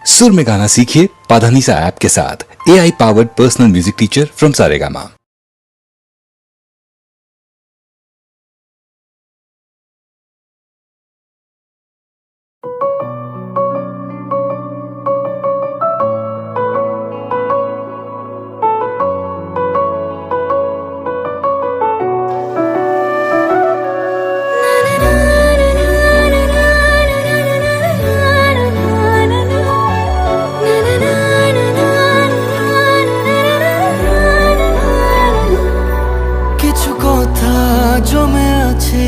सुर में गाना सीखिए पाधानीसा ऐप के साथ AI powered personal music teacher from Saregama. জমে আছে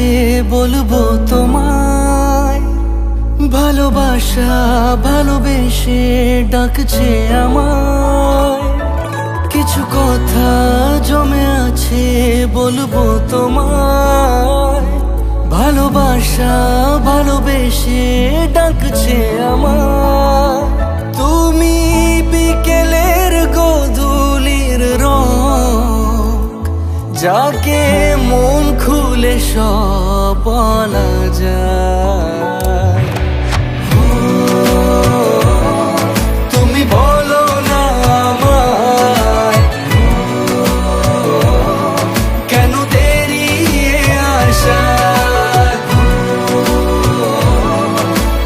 বলবো তোমায়, ভালোবাসা ভালোবেসে ডাকছে আমায়। কিছু কথা জমে আছে বলবো তোমায়, ভালোবাসা ভালোবেসে ডাকছে আমায়। তুমি বিকেলের গোধূলির রং, যাকে মন খুলে সব বলা যায়। তুমি বলো না আমায়, কেন দেরি আসা।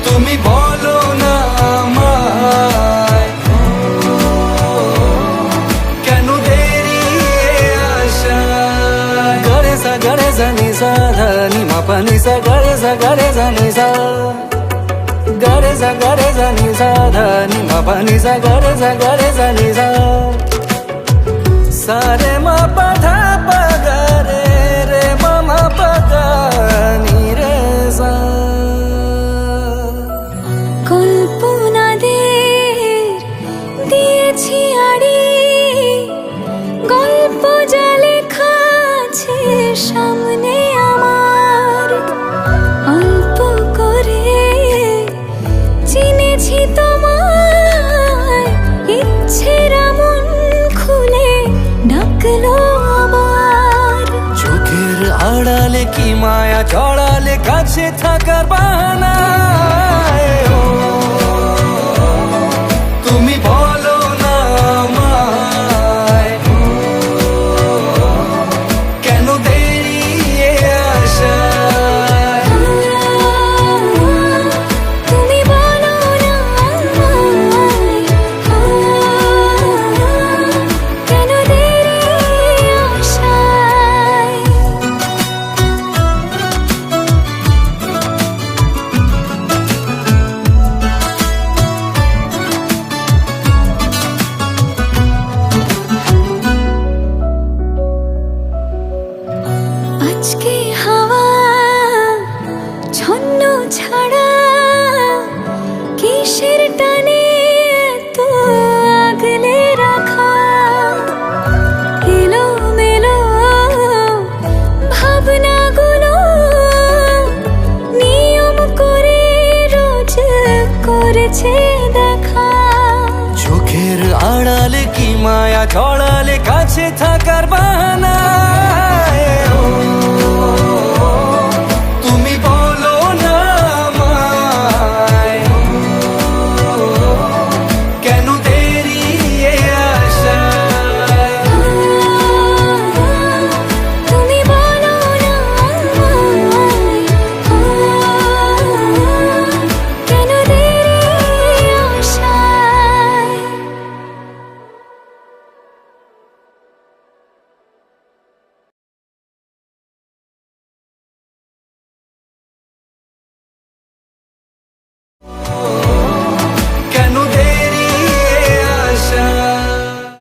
তুমি বলো না আমায়, কেন দেরি আসা। গরে সা নি সা ধা নি মা পা নি সা গরে সা নি সা, গরে সা নি সা ধা নি মা পা নি সা গরে সা নি সা। সা রে মা পা ধা পা গা রে মা মা পা গা নি রে সা। কল্পনাদের দিয়েছি আড়ি, গল্প যা লেখা আছে সামনে আমার। অল্প করে চিনেছি তোমায়, ইচ্ছেরা মন খুলে ডাকলো আবার। চোখের আড়ালে কি মায়া জড়ালে কাছে থাকার বাহানায়। তুমি বলো না আমায়, কেন দেরি আসা। তুমি বলো না আমায়, কেন দেরি আসায়। আজকে হাওয়া ছন্ন ছাড়া, কিসের টানে তো আগলে রাখা। এলো মেলো ভাবনাগুলো নিয়ম করে রোজ করেছে দেখা। চোখের আড়ালে কি মায়া জড়ালে কাছে থাকার বাহানায়।